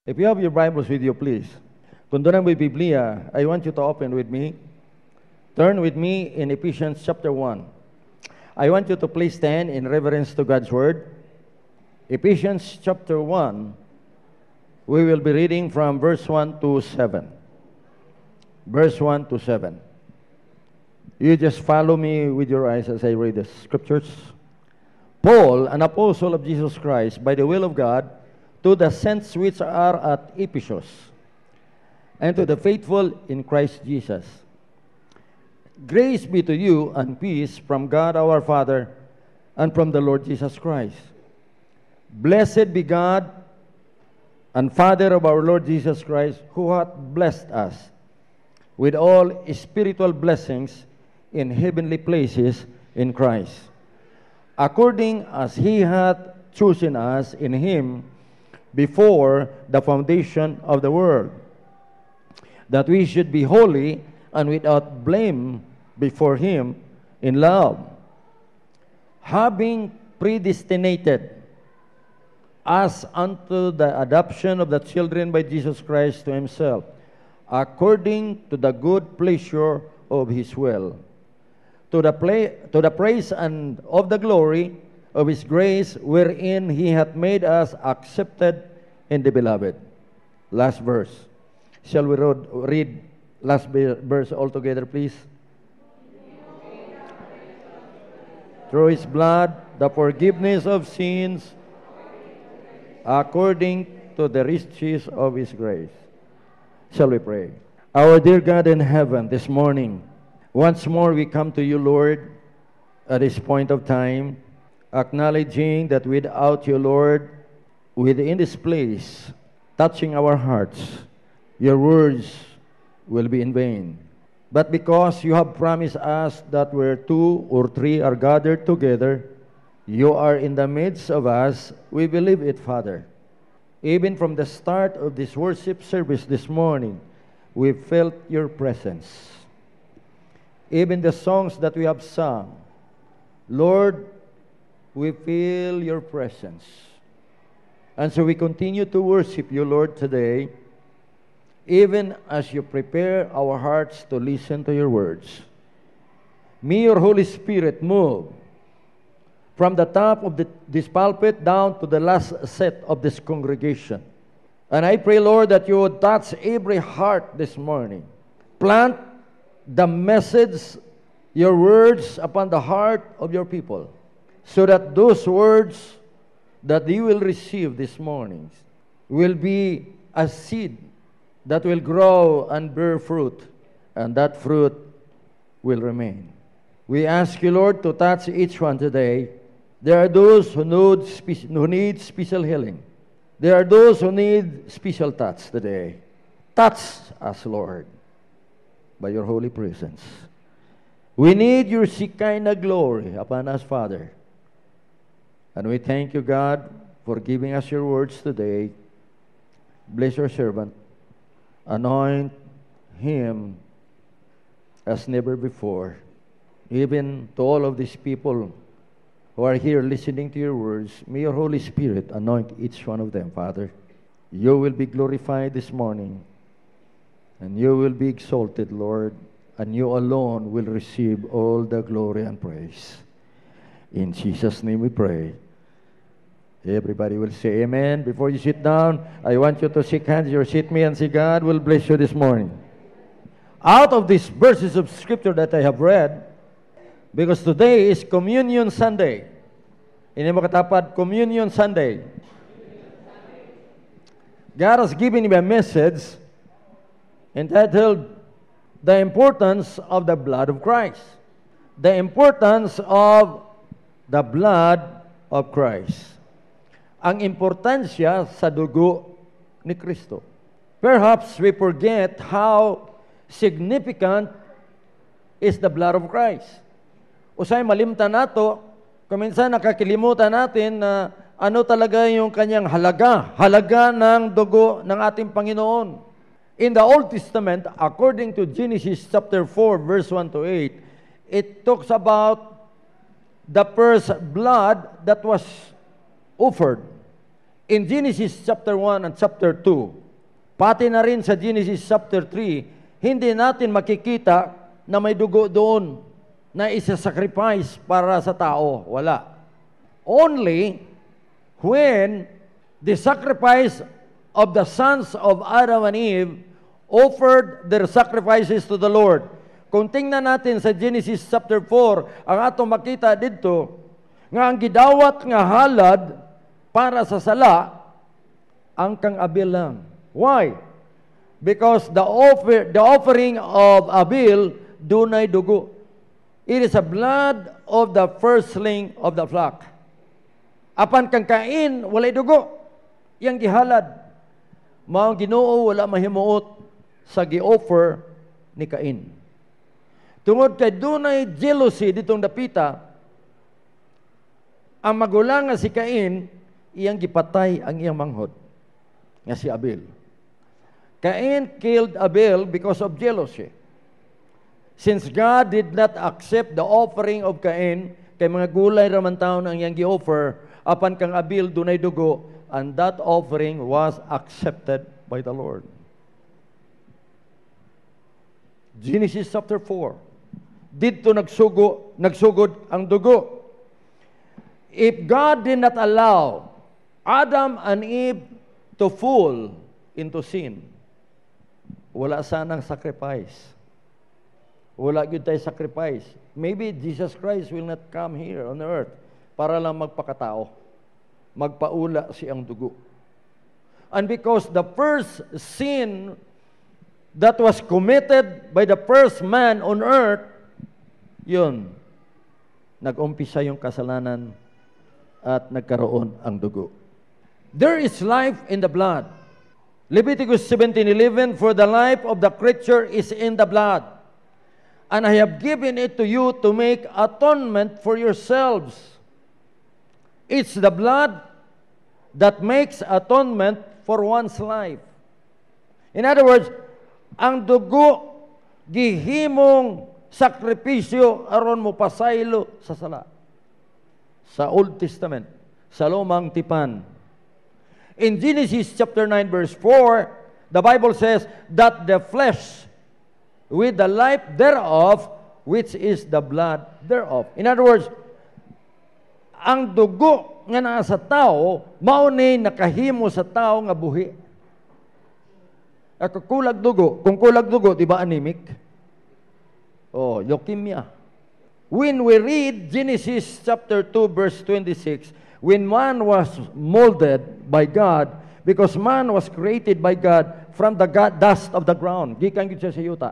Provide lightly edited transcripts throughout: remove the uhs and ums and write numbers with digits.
If you have your Bibles with you, please. Kung doon ang may Biblia, I want you to open with me. Turn with me in Ephesians chapter 1. I want you to please stand in reverence to God's Word. Ephesians chapter 1, we will be reading from verse 1 to 7. Verse 1 to 7. You just follow me with your eyes as I read the scriptures. Paul, an apostle of Jesus Christ, by the will of God, to the saints which are at Ephesus, and to the faithful in Christ Jesus. Grace be to you and peace from God our Father and from the Lord Jesus Christ. Blessed be God and Father of our Lord Jesus Christ, who hath blessed us with all spiritual blessings in heavenly places in Christ, according as he hath chosen us in him before the foundation of the world, that we should be holy and without blame before him in love, having predestinated us unto the adoption of the children by Jesus Christ to himself, according to the good pleasure of his will, to the praise and of the glory of his grace, wherein he hath made us accepted in the beloved. Last verse. Shall we read last verse altogether, please? Through his blood, the forgiveness of sins, according to the riches of his grace. Shall we pray? Our dear God in heaven, this morning, once more we come to you, Lord, at this point of time, acknowledging that without you, Lord, within this place, touching our hearts, your words will be in vain. But because you have promised us that where two or three are gathered together, you are in the midst of us, we believe it, Father. Even from the start of this worship service this morning, we felt your presence. Even the songs that we have sung, Lord, we feel your presence. And so we continue to worship you, Lord, today, even as you prepare our hearts to listen to your words. May your Holy Spirit move from the top of this pulpit down to the last set of this congregation. And I pray, Lord, that you would touch every heart this morning. Plant the message, your words, upon the heart of your people, so that those words that you will receive this morning will be a seed that will grow and bear fruit, and that fruit will remain. We ask you, Lord, to touch each one today. There are those who need special healing. There are those who need special touch today. Touch us, Lord, by your holy presence. We need your Shekinah glory upon us, Father. And we thank you, God, for giving us your words today. Bless your servant. Anoint him as never before. Even to all of these people who are here listening to your words, may your Holy Spirit anoint each one of them, Father. You will be glorified this morning, and you will be exalted, Lord, and you alone will receive all the glory and praise. In Jesus' name we pray. Everybody will say amen. Before you sit down, I want you to shake hands or sit me and say, God will bless you this morning. Out of these verses of Scripture that I have read, because today is Communion Sunday. Ini mo katapad, Communion Sunday. God has given me a message entitled, The Importance of the Blood of Christ. The importance of the blood of Christ. Ang importansya sa dugo ni Kristo. Perhaps we forget how significant is the blood of Christ. Usay malimtan nato, kuminsan nakakilimutan natin na ano talaga yung kanyang halaga ng dugo ng ating Panginoon. In the Old Testament, according to Genesis chapter 4, verse 1 to 8, it talks about the first blood that was offered. in Genesis chapter 1 and chapter 2, pati na rin sa Genesis chapter 3, hindi natin makikita na may dugo doon na isa-sacrifice para sa tao. Wala. Only when the sacrifice of the sons of Adam and Eve offered their sacrifices to the Lord. Kung tingnan natin sa Genesis chapter 4, ang atong makita dito, nga ang gidawat nga halad para sa sala, ang kang Abel lang. Why? Because the offering of Abel, dunay dugo. It is the blood of the firstling of the flock. Apan kang Cain, walay dugo. Yang gihalad. Maong Ginoo wala mahimuot sa gi-offer ni Cain. Tungod kay dunay jealousy ditong dapita, ang magulang nga si Cain, iyang gipatay ang iyang manghod nga si Abel. Cain killed Abel because of jealousy. Since God did not accept the offering of Cain, kay mga gulay raman taon ang iyang gi-offer, apan kang Abel dunay dugo, and that offering was accepted by the Lord. Genesis chapter 4. Dito nagsugod ang dugo. If God did not allow Adam and Eve to fall into sin, wala sanang sacrifice. Wala gyud tay sacrifice. Maybe Jesus Christ will not come here on earth para lang magpakatao. Magpaula siyang dugo. And because the first sin that was committed by the first man on earth, yun, nag-umpisa yung kasalanan at nagkaroon ang dugo. There is life in the blood. Leviticus 17:11, for the life of the creature is in the blood, and I have given it to you to make atonement for yourselves. It's the blood that makes atonement for one's life. In other words, ang dugo gihimong sakripisyo aron mo pasaylo sa sala. Sa Old Testament, sa Lumang Tipan. In Genesis chapter 9 verse 4, the Bible says that the flesh with the life thereof, which is the blood thereof. In other words, ang dugo nga naa sa tao, mao ni nakahimo sa tao nga buhi. Ako kulag dugo, kung kulag dugo, di ba anemic? Oh, leukemia. When we read Genesis chapter 2 verse 26, when man was molded by God, because man was created by God from the dust of the ground. Gikan gyud siya sa yuta.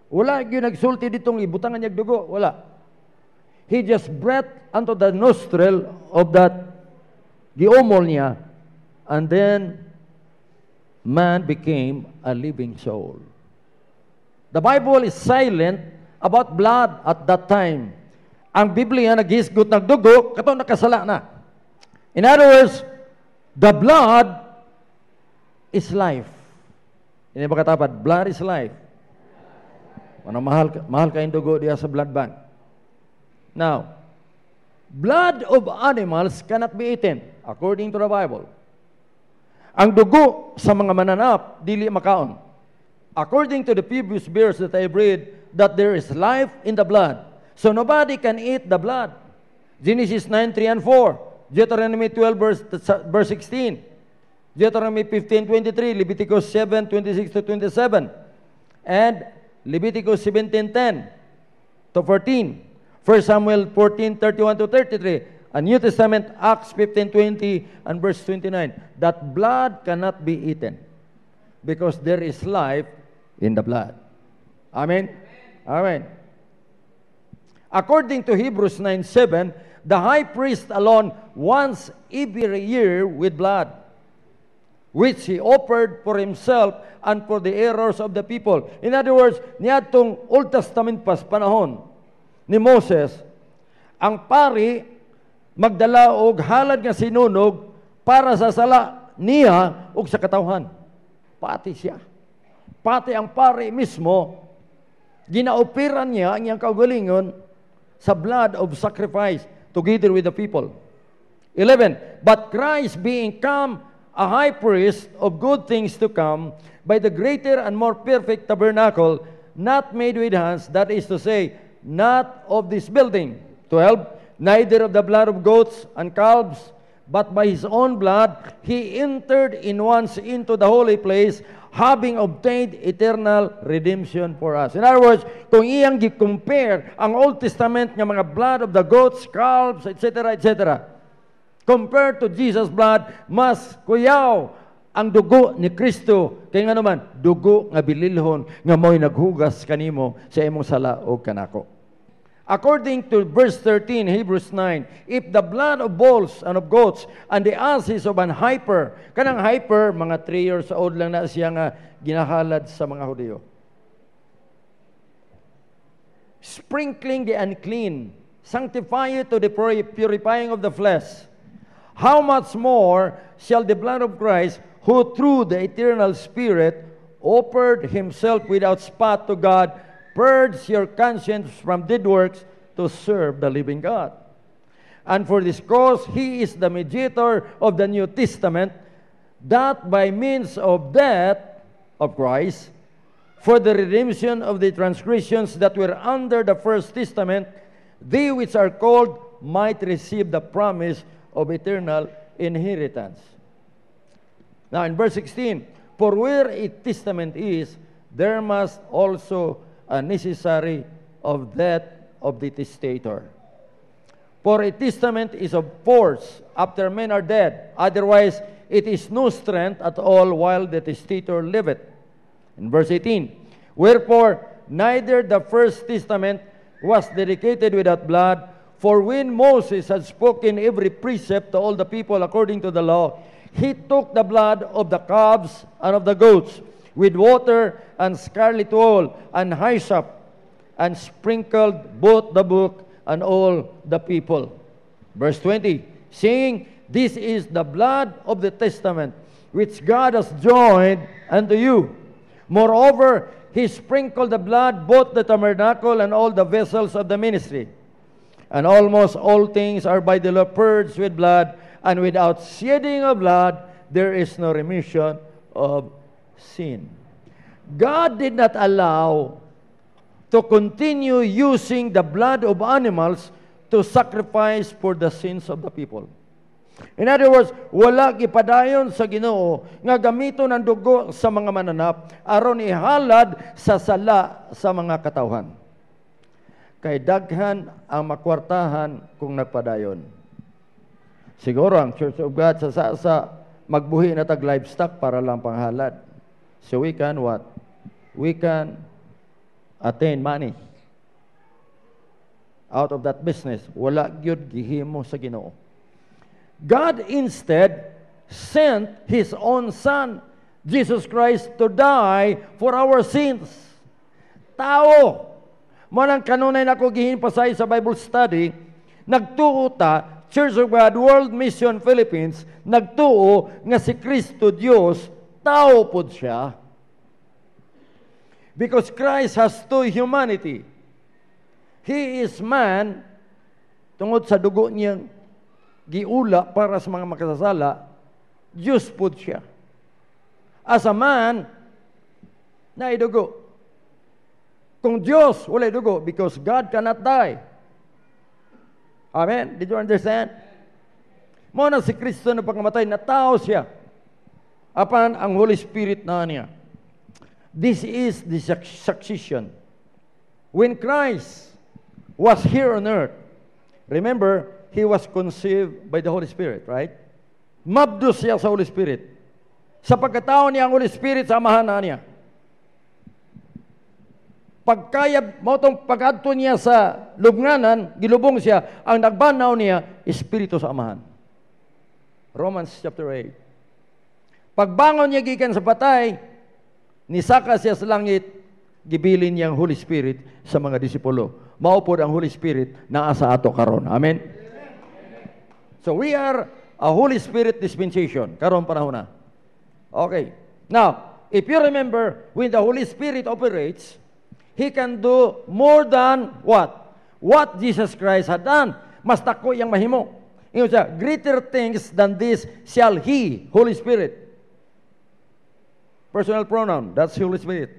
Wala gyud nagsulti ditong ibutangan niya dugo, wala. He just breathed unto the nostril of that giomol niya, and then man became a living soul. The Bible is silent about blood at that time. Ang Biblia naghisgot ng dugo, katong nakasala na. In other words, the blood is life. Hindi ba katapat? Blood is life. Mahal kayong dugo diya sa blood bank. Now, blood of animals cannot be eaten, according to the Bible. Ang dugo sa mga mananap, dili makaon. According to the previous verse that I read, that there is life in the blood. So nobody can eat the blood. Genesis 9, 3 and 4. Deuteronomy 12, verse 16. Deuteronomy 15, 23. Leviticus 7, 26 to 27. And Leviticus 17, 10 to 14. 1 Samuel 14, 31 to 33. A New Testament, Acts 15, 20 and verse 29. That blood cannot be eaten because there is life in the blood. Amen? Amen. According to Hebrews 9:7, the high priest alone once every year with blood, which he offered for himself and for the errors of the people. In other words, niadtong Old Testament pas panahon ni Moses, ang pari magdala og halad nga sinunog para sa sala niya ug sa katawhan. Pati siya. Pati ang pari mismo, ginaoperan niya ang iyang kaugalingon sa blood of sacrifice together with the people. 11, but Christ being come a high priest of good things to come, by the greater and more perfect tabernacle, not made with hands, that is to say, not of this building. 12, neither of the blood of goats and calves, but by his own blood, he entered in once into the holy place, having obtained eternal redemption for us. In other words, kung iyang gi-compare ang Old Testament nga mga blood of the goats, calves, etc., etc., compared to Jesus' blood, mas kuyaw ang dugo ni Kristo. Kaya nga naman, dugo nga bililhon nga mo'y naghugas kanimo sa imong sala o kanako. According to verse 13, Hebrews 9, if the blood of bulls and of goats and the ashes of an heifer, kanang heifer, mga 3 years old lang na siya nga ginahalad sa mga Hudyo. Sprinkling the unclean, sanctify you to the purifying of the flesh. How much more shall the blood of Christ, who through the eternal Spirit offered himself without spot to God, purge your conscience from dead works to serve the living God. And for this cause, he is the mediator of the New Testament, that by means of death of Christ, for the redemption of the transgressions that were under the first testament, they which are called might receive the promise of eternal inheritance. Now in verse 16, for where a testament is, there must also a necessary of death of the testator. For a testament is of force after men are dead, otherwise it is no strength at all while the testator liveth. In verse 18, wherefore neither the first testament was dedicated without blood, for when Moses had spoken every precept to all the people according to the law, he took the blood of the calves and of the goats with water and scarlet wool and hyssop, and sprinkled both the book and all the people. Verse 20, saying, this is the blood of the testament, which God has joined unto you. Moreover, he sprinkled the blood, both the tabernacle and all the vessels of the ministry. And almost all things are by the law purged with blood, and without shedding of blood, there is no remission of sin. God did not allow to continue using the blood of animals to sacrifice for the sins of the people. In other words, wala gipadayon sa Ginoo nga gamiton ang dugo sa mga mananap aron ihalad sa sala sa mga katawhan. Kay daghan ang makwartahan kung nagpadayon. Siguro ang Church of God sa magbuhi na tag livestock para lang panghalad. So we can what? We can attain money out of that business. Wala gyud gihimo sa Ginoo. God instead sent His own Son, Jesus Christ, to die for our sins. Tao. Manang kanunay na ako gihinpasay sa Bible study, nagtuo ta, Church of God, World Mission Philippines, nagtuo nga si Kristo Dios, tao pod siya. Because Christ has two humanity. He is man, tungod sa dugo niyang giula para sa mga makasasala, Diyos pod siya. As a man, naidugo. Kung Diyos, wala dugo, because God cannot die. Amen? Did you understand? Muna si Kristo na pagkamatay, na tao siya. Apan ang Holy Spirit na niya. This is the succession. When Christ was here on earth, remember, He was conceived by the Holy Spirit, right? Mabdus siya sa Holy Spirit. Sa pagkatao niya ang Holy Spirit, samahan na niya. Pagkayab mo itong pag-adto niya sa lubnganan, gilubong siya, ang nagbanaw niya, Espiritu sa Amahan. Romans chapter 8. Pagbangon niya gikan sa patay, nisaka siya sa langit, gibilin niya ang Holy Spirit sa mga disipulo. Maupod ang Holy Spirit na asa ato karon. Amen? So we are a Holy Spirit dispensation. Karon panahon na. Okay. Now, if you remember, when the Holy Spirit operates, He can do more than what? What Jesus Christ had done. Mas dako yang mahimo. Ingon siya, greater things than this shall He, Holy Spirit. Personal pronoun, that's Holy Spirit.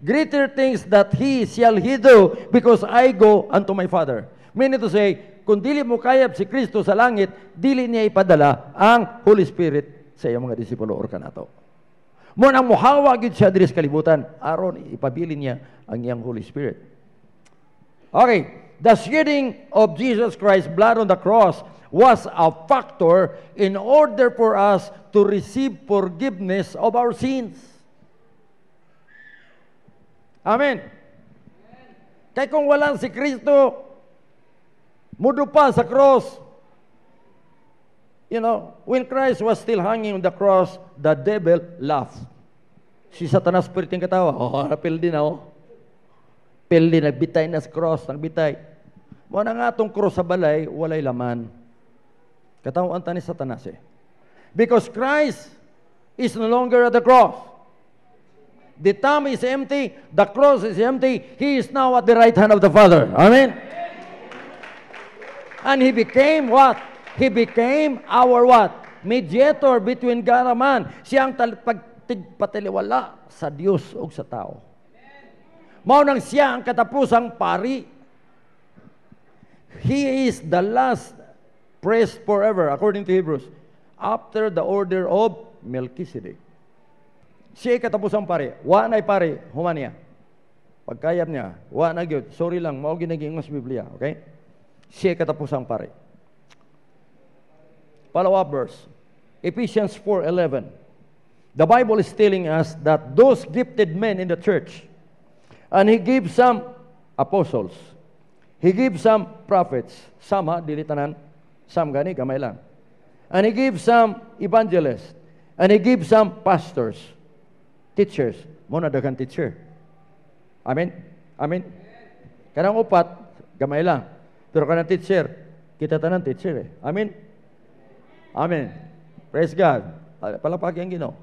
Greater things that He shall He do because I go unto my Father. Meaning to say, kung dili mo kayab si Kristo sa langit, dili niya ipadala ang Holy Spirit sa iyong mga disipulo or kanato. Mo nang muhawag yun siya diri sa kalibutan, aron ipabilin niya ang iyang Holy Spirit. Okay, the shedding of Jesus Christ's blood on the cross was a factor in order for us to receive forgiveness of our sins. Amen. Kaya kung walang si Kristo, mudo pa sa cross. You know, when Christ was still hanging on the cross, the devil laughed. Si Satanas pwede yung katawa. Pildi na Pildi, nagbitay na sa cross, nagbitay. Muna nga itong cross sa balay, walay laman. Katawaan ta ni Satanas Because Christ is no longer at the cross. The tomb is empty, the cross is empty, He is now at the right hand of the Father. Amen? And He became what? He became our what? Mediator between God and man. Siya ang pagpatiliwala sa Diyos o sa tao. Mao nang siya ang katapusang pari. He is the last priest forever, according to Hebrews, after the order of Melchizedek. Siya ay katapusang pari. Wa na'y pari, human niya. Pagkayap niya, wa na gyud. Sorry lang, mao ginagingos Biblia, okay? Siya ay katapusang pari. Follow-up verse, Ephesians 4:11. The Bible is telling us that those gifted men in the church, and He gives some apostles, He gives some prophets, some dili tanan, some gani, gamay lang. And He gives some evangelists, and He gives some pastors, teachers, mo na daghang teacher. Amen? Amen? Kanang upat, gamay lang. Pero kanang teacher, kita tanan teacher Amen? Amen. Praise God. Palapag ang Ginoo.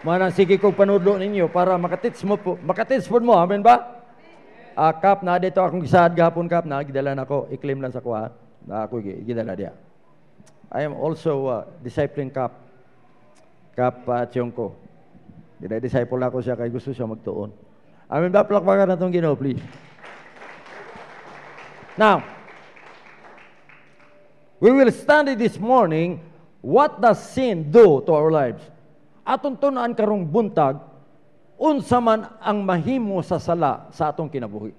Manang sige kong panudlo ninyo para makatits po mo. Amen ba? Kap na dito akong gisaad gahapon kap na gidala nako, i-claim lang sa kuha. Na ako gidala dia. I am also discipling kap. Kap tiyong ko. Disciple ako siya kay gusto siya magtuon. Amen ba? Palakpakan natong Ginoo, please. Now, we will study this morning, what does sin do to our lives? Atong tunaan karong buntag, unsa man ang mahimo sa sala sa atong kinabuhi.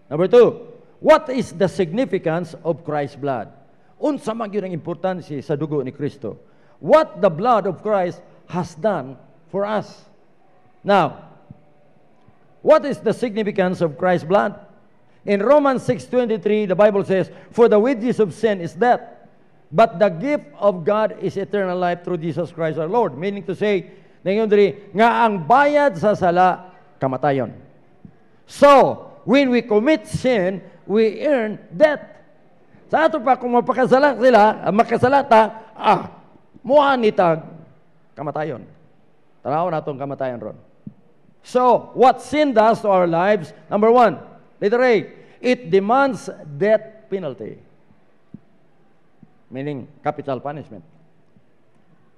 Number 2, what is the significance of Christ's blood? Unsa man gyud ang importansya sa dugo ni Kristo? What the blood of Christ has done for us. Now, what is the significance of Christ's blood? In Romans 6:23, the Bible says, for the wages of sin is death, but the gift of God is eternal life through Jesus Christ our Lord. Meaning to say, nga ang bayad sa sala, kamatayon. So, when we commit sin, we earn death. Sa ato pa, kung mapakasala sila, makasalata, muanitag, kamatayon. Tanaw na itong kamatayon ron. So, what sin does to our lives, number 1, letter A, it demands death penalty. Meaning capital punishment.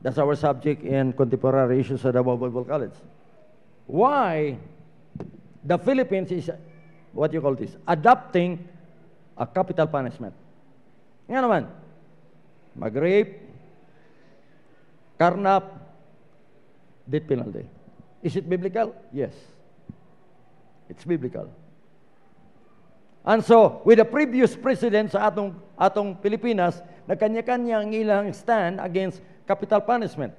That's our subject in contemporary issues at the Bible College. Why the Philippines is, what you call this, adopting a capital punishment. Nga naman, mag-rape, karnap, death penalty. Is it biblical? Yes. It's biblical. And so, with the previous president sa atong Pilipinas, nagkanya-kanya ang ilang stand against capital punishment.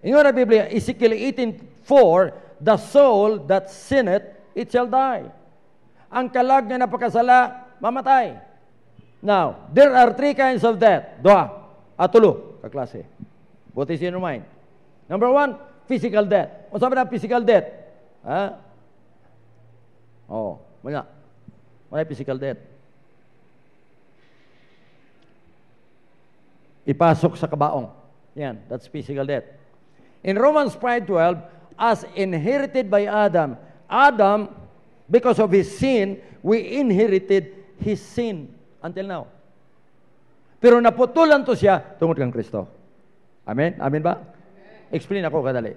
Ingon na Biblia, Ezekiel 18:4, the soul that sinneth, it shall die. Ang kalag nga napakasala, mamatay. Now, there are 3 kinds of death. 2 at 3 kaklase. What is in your mind? Number 1, physical death. O sabi na physical death? Muna. May physical death. Ipasok sa kabaong. Yan, that's physical death. In Romans 5:12, as inherited by Adam, because of his sin, we inherited his sin until now. Pero naputulan to siya tungod kang Kristo. Amen? Amen ba? Explain ako kadali.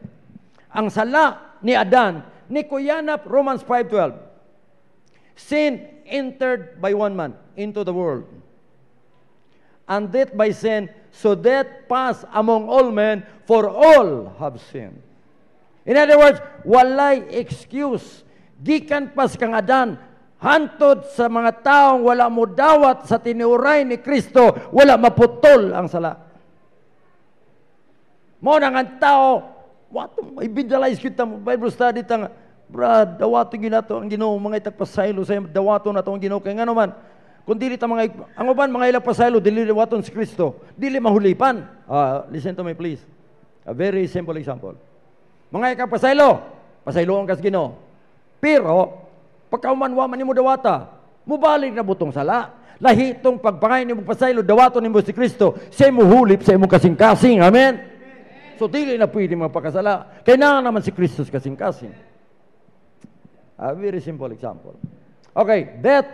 Ang sala ni Adan, ni kuyanap, Romans 5:12. Sin entered by one man into the world. And death by sin, so death passed among all men, for all have sinned. In other words, walay excuse. Gikan pas kang Adan, hantod sa mga taong wala mo dawat sa tinuray ni Kristo, wala maputol ang sala. Mo nang ang tao, may visualize kita mo, Bible study tanga, brad, dawato ginato ang Ginoo, mga itagpasaylo sa dawato na to ang Ginoo, kaya nga naman, kung dili ta mga, ang uban, mga ilang pasaylo, dili dawaton si Kristo, dili mahulipan. Listen to me please. A very simple example. Mga ikapasaylo, pasaylo ang kas Ginoo. Pero, pagkaumanwaman ni mo dawata, mubalik na butong sala. Lahi itong pagpangay ni mo pasaylo, dawaton ni mo si Kristo, sa mo hulip, sa mo kasing-kasing. Amen? So, dili na pwede magpakasala. Kailangan naman si Kristo kasing-kasing. A very simple example. Okay, death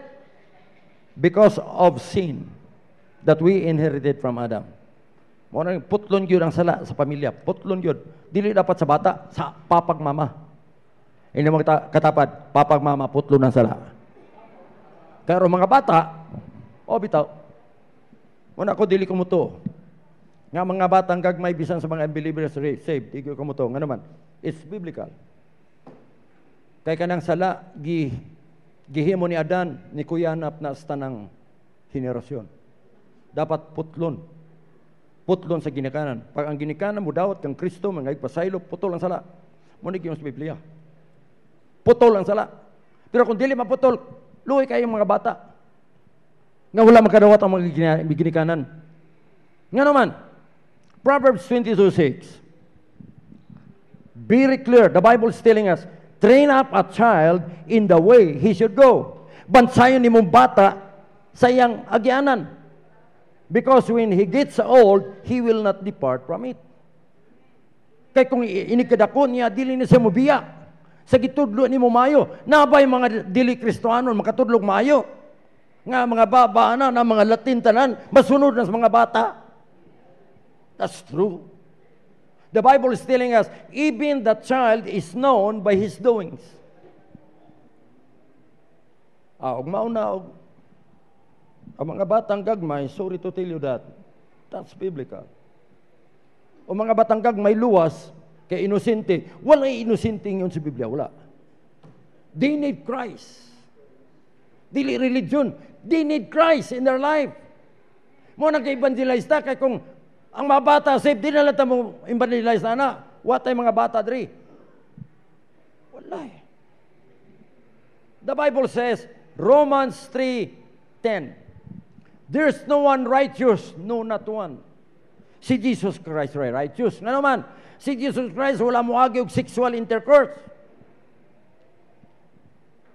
because of sin that we inherited from Adam. Muna putlon yun ang sala sa pamilya. Putlon yun. Dili dapat sa bata, sa papag mama. Hindi mo katapat, papag mama, putlon ang sala. Pero mga bata, bitaw. Muna ko dili kumuto. Nga mga batang gagmay bisan sa mga unbelievers saved, di ko kumuto. Nga naman, it's biblical. Kaya kanang sala, gihimo ni Adan, ni kuyanap na sa tanang henerasyon. Dapat putlon. Putlon sa ginikanan. Pag ang ginikanan mo dawat kang Kristo, mga igpasaylo, putol ang sala. Munig yung sa Biblia. Putol ang sala. Pero kung dili maputol, luwi kayo mga bata. Nga wala magkadawat ang mga ginikanan. Nga naman, Proverbs 22:6. Very clear. The Bible is telling us, train up a child in the way he should go. Bansayon ni mong bata sa iyang agyanan. Because when he gets old, he will not depart from it. Kaya kung inikadako niya, dili na siya mubiya. Sa gitudlo ni mo mayo. Nabay mga dili Kristohanon, makatudlog mayo. Nga mga baba na mga Latin tanan, masunod na sa mga bata. That's true. The Bible is telling us, even the child is known by his doings. Og mauna, ang mga batang gagmay, sorry to tell you that, that's biblical. O mga batang gagmay, luwas, kay inosente, wala inosente yun sa Biblia, wala. They need Christ. Dili religion, they need Christ in their life. Mo nag-evangelize ta, kay kung ang mga bata, safe, di na lang mo evangelize na what ay mga bata, diri? Wala eh. The Bible says, Romans 3:10, there's no one righteous, no, not one. Si Jesus Christ righteous. Nga naman, si Jesus Christ wala mo agi og sexual intercourse.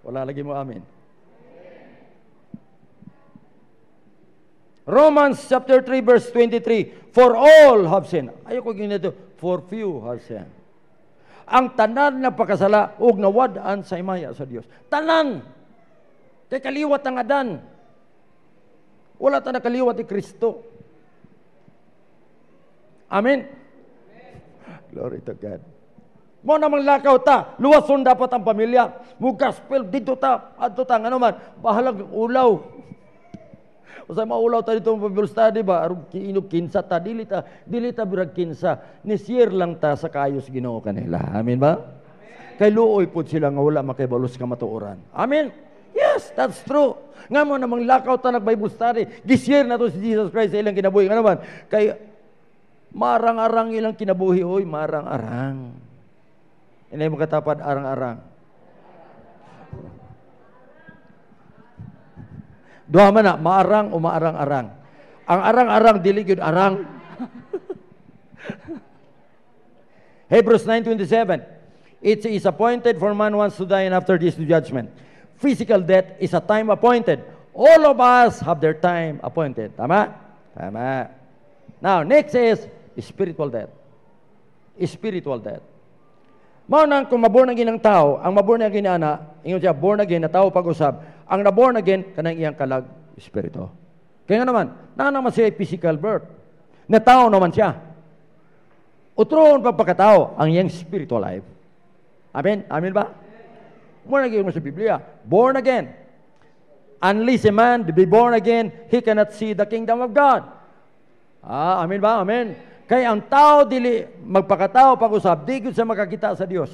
Wala lagi mo amin. Romans chapter 3 verse 23, for all have sinned. Ayoko ginito, for few have sinned. Ang tanan na pakasala og nawadaan sa imaya sa Dios. Tanan. Kay kaliwat ang Adan. Wala ta nakaliwat ni Kristo. Amen. Glory to God. Mo namang lakaw ta, luwason dapat ang pamilya. Mo gospel dito ta, adto ta ngano man, bahalag ulaw. Usa maulaw ta dito Bible study ba, aron inog kinsa ta, dili ta birag kinsa. Ni share lang ta sa kayos Ginoo kanila. Amen ba? Amen. Kay luoy pud sila nga wala makaibalos ka matuoran. Amen. Yes, that's true. Nga mo namang lakaw ta nag-Bible study. Gisyer na to si Jesus Christ sa ilang kinabuhi. Nga naman, kay marang-arang ilang kinabuhi, oy, marang-arang. Inay mo katapad, arang-arang. Duha man na, maarang o maarang-arang. Ang arang-arang, dili gyud arang. Hebrews 9:27, it is appointed for man once to die and after this to judgment. Physical death is a time appointed. All of us have their time appointed. Tama? Tama. Now, next is spiritual death. Spiritual death. Mao nang kung maborn again ang tao, ang maborn again ana, ingon siya born again na tao pag-usab, ang naborn again kanang iyang kalag espiritu. Kaya nga naman, naman siya physical birth. Na tao naman siya. Utron pagpakatao ang iyang spiritual life. Amen? Amen ba? Muna naging mo sa Biblia. Born again. Unless a man be born again, he cannot see the kingdom of God. Amen ba? Amen. Kaya ang tao dili magpakatao pag-usap, di sa makakita sa Dios.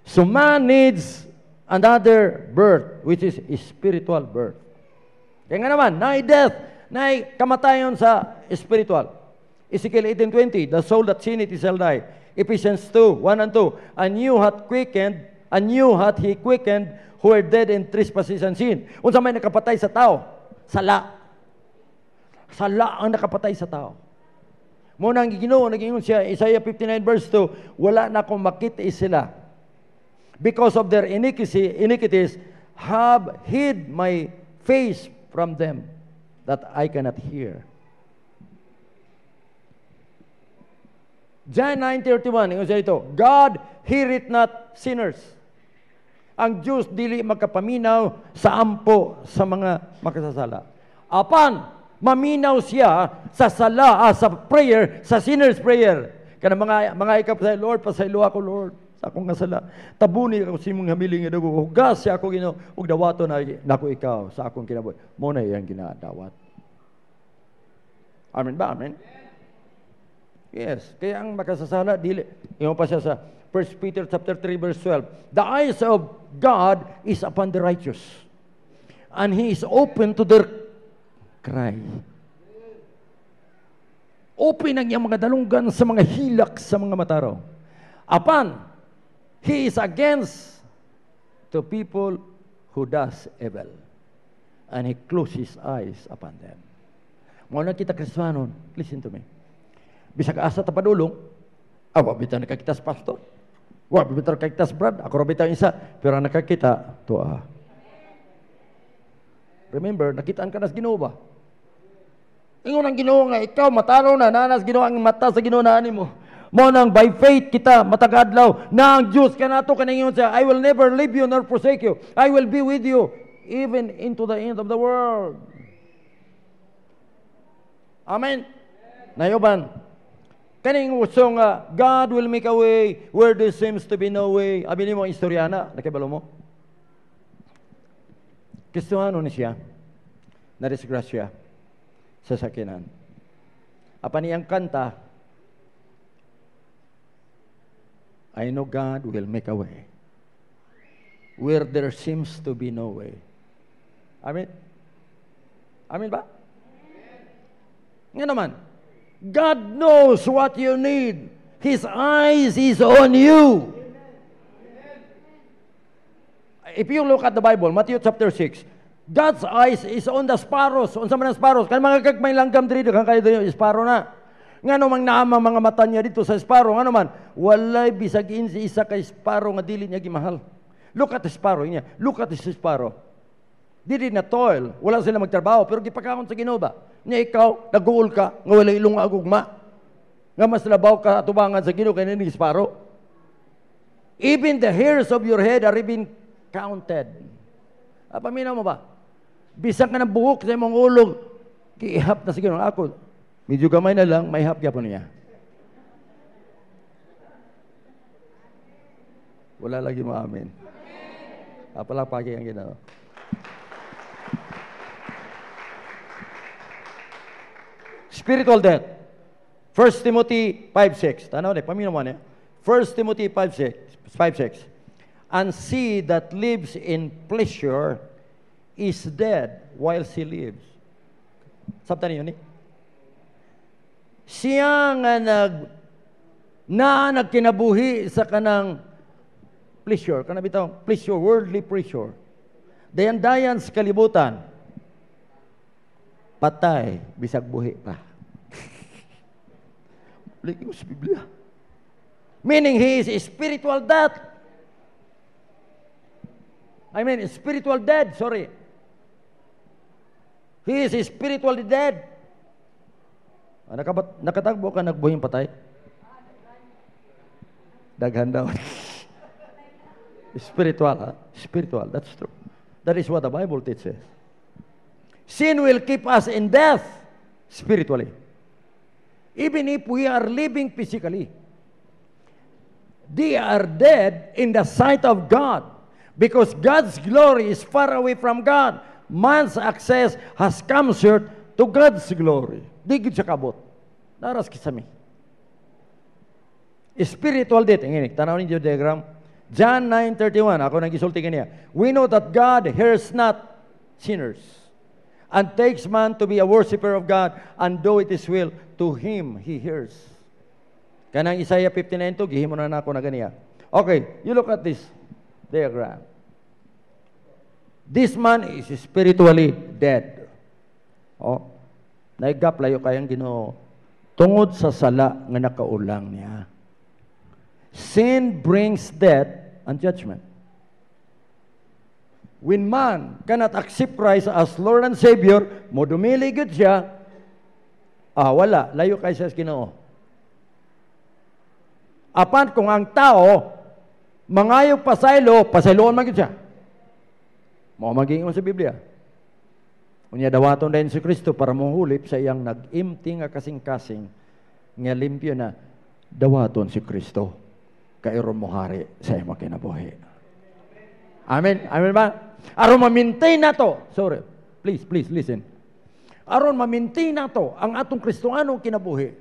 So man needs another birth, which is spiritual birth. Kaya nga naman, death, kamatayon sa spiritual. Ezekiel 18:20, the soul that sinneth shall die. Ephesians 2:1 and 2, and you hath he quickened who are dead in trespasses and sin. Unsa may nakapatay sa tao? Sala. Sala ang nakapatay sa tao. Muna ang Ginoo nag-ingon siya, Isaiah 59 verse 2, wala na akong makita sila. Because of their iniquities, have hid my face from them, that I cannot hear. John 9:31, ingon siya ito, God heareth not sinners. Ang Diyos dili magkapaminaw sa ampo sa mga makasasala. Apan, maminaw siya sa sala, sa prayer, sa sinner's prayer. Kana mga ikap sa Lord, pasaylo ako, Lord, sa akong kasala. Tabuni ako sa imong hamiling nga dugo. Hugas siya ako, Ginoo, ug dawaton na nako ikaw sa akong kinabuhi. Mo na iyang ginadawat. Amen ba? Amen? Yes. Kaya ang makasasala, dili. Ingon pa siya sa 1 Peter chapter 3 verse 12. The eyes of God is upon the righteous, and He is open to their cry. Open ang iyang mga dalunggan sa mga hilak sa mga mataraw. Apan, He is against to people who does evil, and He closes His eyes upon them. Muna kita Kristiyanon, listen to me. Bisag asa ta padulong, bitaw nakakita sa pastor. Bitaw nakakita sa Brad, ako ra bitaw isa, pero nakakita to Remember, nakitaan ka na sa Ginoo ba? Ingon ang Ginoo nga ikaw mataro na nanas Ginoo ang mata sa Ginoo na mo. Mo nang by faith kita matagadlaw na ang Dios kanato kaningon siya, I will never leave you nor forsake you. I will be with you even into the end of the world. Amen. Nayoban. Kaning usong God will make a way where there seems to be no way. Abi nimo istoryana, nakibalo mo? Kristohano ni siya, na disgrasya sa sakinan. Apa niyang kanta, I know God will make a way where there seems to be no way. Amen? Amen ba? Nga naman, God knows what you need. His eyes is on you. If you look at the Bible, Matthew chapter 6, God's eyes is on the sparrows. Unsa man ang sparrows? Kan mga gagmay langgam diri kan kayo yung sparrow na. Ngano mang naamang mga mata niya dito sa sparrow, ngano man, walay bisag isa kay sparrow nga dili niya gimahal. Look at the sparrow niya. Look at the sparrow. Dili na toil, wala sila magtrabaho, pero gipakahon sa Ginoo ba? Nya ikaw, naguol ka, nga wala ilong agugma. Nga mas labaw ka atubangan sa Ginoo kay ni sparrow. Even the hairs of your head are even counted. Paminaw mo ba? Bisang ka ng buhok sa imong ulog, kiihap na sa Ginoo. Ako, medyo gamay na lang, may hap gyapon niya. Wala lagi mo amin. Palapagi ang Ginoo. Spiritual death. 1 Timothy 5:6. Tanaw na, paminaw mo na. 1 Timothy 5:6. And she that lives in pleasure is dead while she lives. Sabta niyo ni? Siya nga nagkinabuhi sa kanang pleasure. Kana bitaw, pleasure, worldly pleasure. Dayan-dayan sa kalibutan. Patay, bisag buhi pa. Lagi sa Biblia. Meaning he is spiritual death. I mean, spiritual dead, sorry. He is spiritually dead. Nakatagbo ka, nagbuhing patay? Daghan daw. Spiritual, ha? Spiritual, that's true. That is what the Bible teaches. Sin will keep us in death spiritually. Even if we are living physically, they are dead in the sight of God because God's glory is far away from God. Man's access has come short to God's glory. Di gid siya kabot. Naras kisami. Spiritual death. Ingini, tanaw ninyo diagram. John 9:31, ako nang gisulti kaniya. We know that God hears not sinners and takes man to be a worshiper of God, and though it is will, to him he hears. Kanang Isaiah 59:2, gihimo na ako na ganiya. Okay, you look at this diagram. This man is spiritually dead. Oh, naigaplayo kayang Ginoo tungod sa sala nga nakaulang niya. Sin brings death and judgment. When man cannot accept Christ as Lord and Savior, mo dumili gud siya, wala, layo kay sa Ginoo. Apan kung ang tao mangayog pasayloon man gud siya. Mao maging sa Biblia. Unya dawaton din si Kristo para mohulip sa iyang nag-imti nga kasing-kasing nga limpyo na dawaton si Kristo kay ron mohari sa iyang kinabuhi. Amen. Amen ba? Aron ma-maintain nato. Sorry. Please listen. Aron ma-maintain nato ang atong Kristoanong kinabuhi.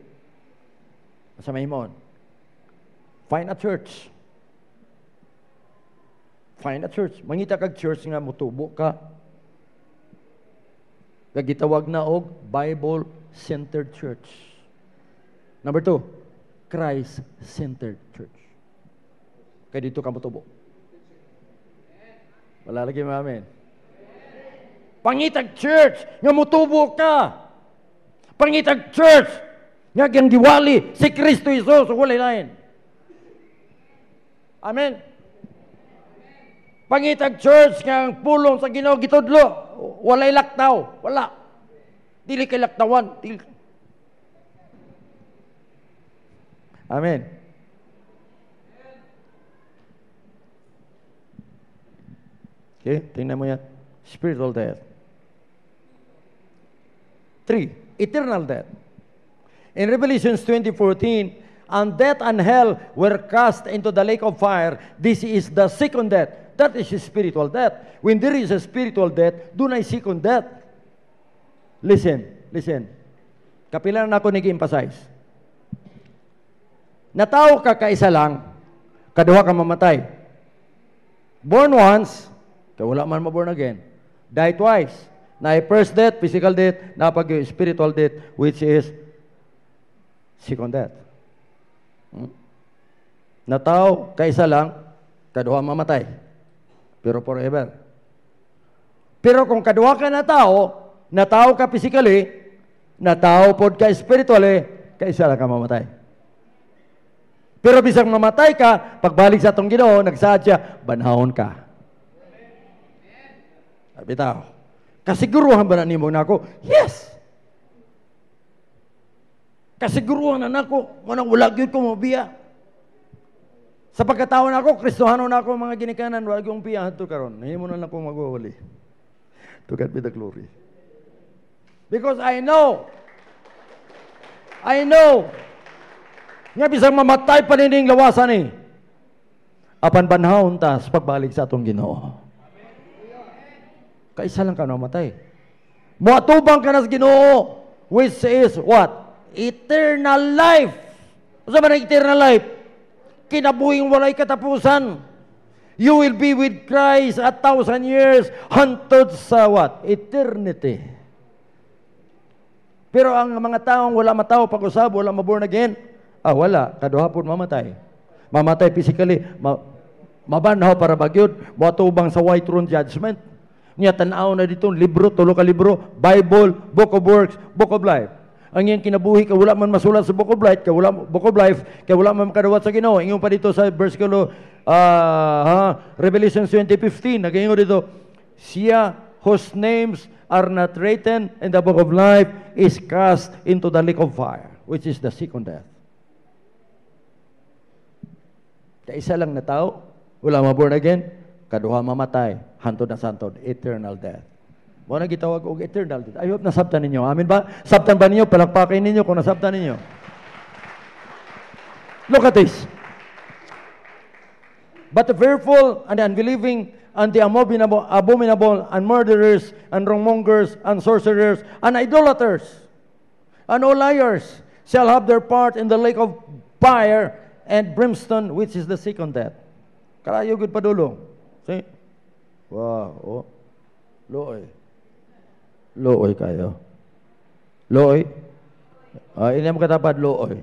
Sa mahimon. Find a church. Find a church. Mangita kag church nga mutubo ka. Kag gitawag na og Bible-centered church. Number 2, Christ-centered church. Kay dito ka mutubo. Wala lagi amen. Pangitag church nga mutubo ka. Pangitag church nga gyang giwali si Kristo Hesus walay lain. Amen. Pangitag church nga ang pulong sa Ginoo gitudlo, walay laktaw, wala. Dili kay laktawan, dili. Amen. Okay, tingnan mo yan. Spiritual death. 3, eternal death. In Revelation 20:14, and death and hell were cast into the lake of fire. This is the second death. That is spiritual death. When there is a spiritual death, doon ay second death. Listen. Kapilan na ako nag-emphasize. Natao ka kaisa lang, kaduha ka mamatay. Born once, kaya wala man ma-born again. Die twice. Na first death, physical death, na spiritual death, which is second death. Natao kaisa lang, kaduha mamatay. Pero forever. Pero kung kaduha ka natao ka physically, natao pod ka spiritually, kaisa lang ka mamatay. Pero bisang mamatay ka, pagbalik sa atong Ginoo, nagsaad siya, banhawon ka. Bitaw. Kasiguruhan ba na nimo nako? Yes. Kasiguruhan na nako, manang wala gyud ko mabiya. Sa pagkataon nako, Kristohano nako mga ginikanan, wala gyud piya adto karon. Nahimo na lang ko magwawali. To God be the glory. Because I know nga bisang mamatay pa nining lawasan ni. Apan banhawon ta sa pagbalik sa atong Ginoo. Kaisa lang ka namatay. Muatubang ka na sa Ginoo, which is what? Eternal life. Sa man eternal life? Kinabuhing walay katapusan. You will be with Christ 1,000 years hantod sa what? Eternity. Pero ang mga taong wala mataw pag-usab, wala maborn again, wala. Kaduhapon mamatay. Mamatay physically, mabanhaw para bagyod, muatubang sa white throne judgment. Niya tanaw na dito, libro, tulo ka libro, Bible, Book of Works, Book of Life. Ang iyang kinabuhi, kaya wala man masulat sa Book of Life, kaya wala man makadawat sa Ginoo. Ingon pa dito sa versikulo, Revelation 20:15, nag-ingon dito, siya whose names are not written in the Book of Life is cast into the lake of fire, which is the second death. Kaya isa lang na tao, wala ma-born again, kaduha mamatay, hantod na santod, eternal death. Mo na gitawag og eternal. I hope nasabtan ninyo. Amen ba? Sabtan ba ninyo? Palakpakin ninyo kung nasabtan ninyo. Look at this. But the fearful and the unbelieving and the abominable and murderers and wrongmongers and sorcerers and idolaters and all liars shall have their part in the lake of fire and brimstone, which is the second death. Karayo gud padulong. See? Wow. Oh. Looy. Looy kayo. Looy. Ini mo katapad looy.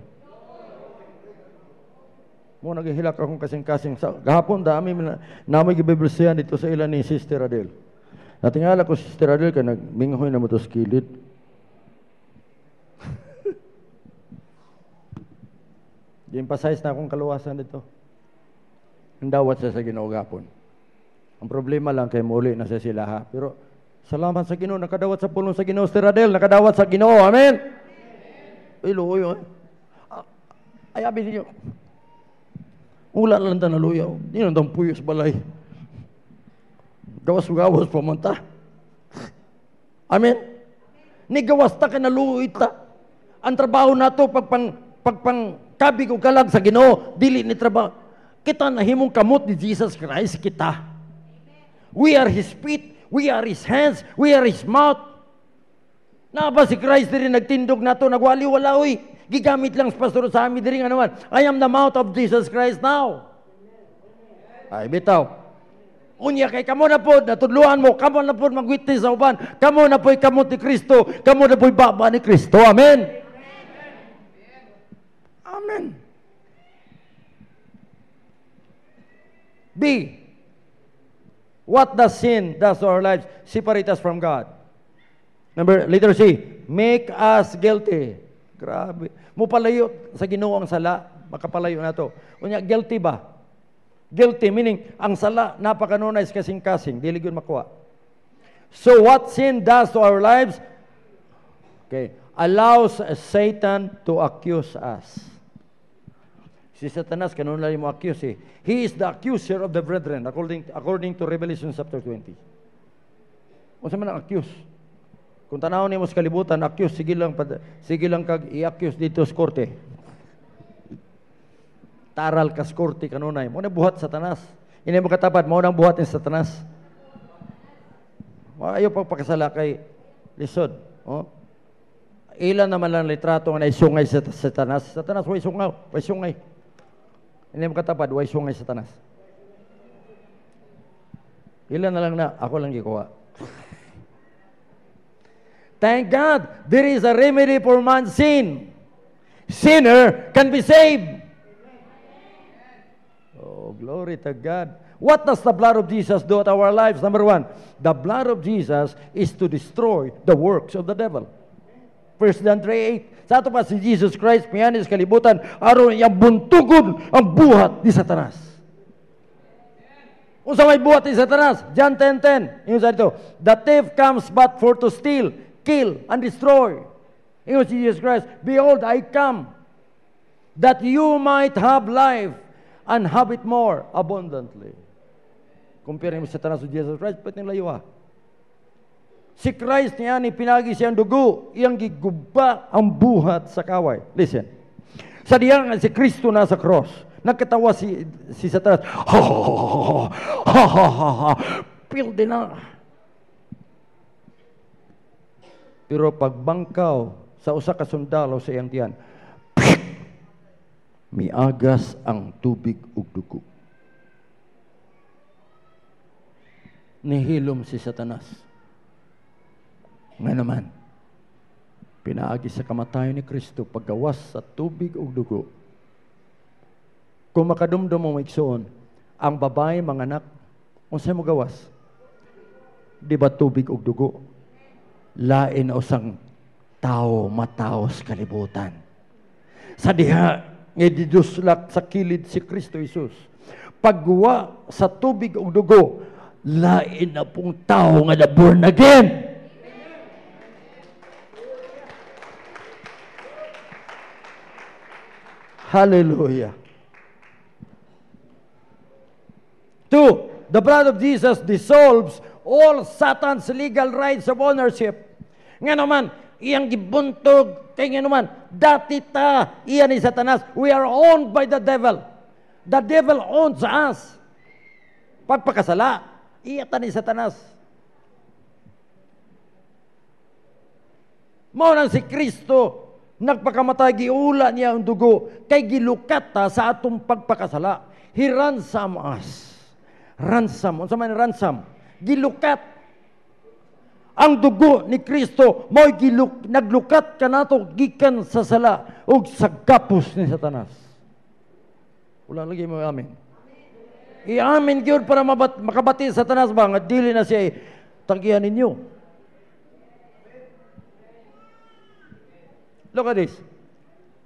Mo naghihilak akong kasing-kasing sa gahapon dami namoy gibiblisahan dito sa ilan ni Sister Adele. Natingala ko Sister Adele kay nagminghoy na mo to skilid. Di-emphasize na akong kaluwasan dito. Ndawat siya sa Ginoo gahapon. Ang problema lang kay muli na sa sila ha. Pero salamat sa Ginoo nakadawat sa pulong sa Ginoo Sister Adele, nakadawat sa Ginoo. Amen. Ay luoy. Ay abi niyo. Ula lang ta naluyaw. Di nang puyos balay. Gawas-gawas pamanta. Amen. Ni gawas ta kanaluoy ta. Ang trabaho nato pagpang kabig o kalag sa Ginoo, dili ni trabaho. Kita nahimong kamot ni Jesus Christ kita. We are His feet, we are His hands, we are His mouth. Na ba si Christ diri nagtindog nato, nagwali-wala oy. Gigamit lang sa pastor sa amin diri nga naman. I am the mouth of Jesus Christ now. Ay bitaw. Unya kay kamo na pod natudluan mo, kamo na pod magwitness sa uban. Kamo na po'y kamot ni Kristo, kamo na po'y baba ni Kristo. Amen. Amen. B. What does sin does to our lives? Separate us from God. Letter C. Make us guilty. Grabe. Mupalayo sa Ginoo ang sala, makapalayo na to. Unya, guilty ba? Guilty, meaning, ang sala, napakanunay kasing-kasing, dili yun makuha. So, what sin does to our lives? Okay. Allows Satan to accuse us. Si Satanas, kanunay mo accuse eh. He is the accuser of the brethren, according to Revelation chapter 20. Kung saan man ang accuse? Kung tanaw niyo mo sa kalibutan, accuse, sige lang kag i-accuse dito sa korte. Taral ka sa korte kanunay. Mo na buhat Satanas. Ini mo katapad, mo nang buhat ni Satanas. Ayaw pagpakasala kay lisod. Oh? Ilan naman lang litrato nga naisungay sa Satanas. Satanas, way sungaw, way sungay. Ini mo katapad, way sungay Satanas. Ilan na lang na, ako lang gikuha. Thank God, there is a remedy for man's sin. Sinner can be saved. Oh, glory to God. What does the blood of Jesus do at our lives? Number one, the blood of Jesus is to destroy the works of the devil. 1 John 3:8. Sa ato pa si Jesus Christ, piyanis kalibutan, aron iyang buntugon ang buhat ni Satanas. Kung sa may buhat ni Satanas, John 10:10. Yung sa ito, the thief comes but for to steal, kill, and destroy. Ingon si Jesus Christ, behold, I come, that you might have life, and have it more abundantly. Compare mo sa Satanas sa Jesus Christ, pwede nang layuha. Si Christ niya ni pinagi siyang dugo, iyang giguba ang buhat sa kaway. Listen, sa diyan nga si Kristo nasa cross, nagkatawa si Satanas, ha ha ha ha ha ha ha, pilde na. Pero pagbangkaw sa usa ka sundalo sa iyang tiyan, miagas ang tubig ug dugo. Nihilom si Satanas. Nga naman, pinaagi sa kamatayon ni Kristo paggawas sa tubig ug dugo. Kung makadumdum mo maigsoon, ang babae manganak, unsay mo gawas? Di ba tubig ug dugo? Lain usang tao mataos kalibutan. Sa diha nga diduslak sa kilid si Kristo Jesus. Pagguwa sa tubig ug dugo, lain na pong tao nga na born again. Hallelujah. 2. The blood of Jesus dissolves all Satan's legal rights of ownership. Nga naman, iyang gibuntog, kay nga naman, dati ta, iyan ni Satanas, we are owned by the devil. The devil owns us. Pagpakasala, iyata ni Satanas. Mao nang si Kristo, nagpakamatay, giula niya ang dugo, kay gilukat ta sa atong pagpakasala. He ransom us. Ransom. Unsa man ransom? Gilukat. Ang dugo ni Kristo mo'y naglukat kanato gikan sa sala ug sa gapos ni Satanas. Wala lagi mo amin. I-amin gyud para makabati sa Satanas ba nga dili na siya tagihan ninyo. Look at this.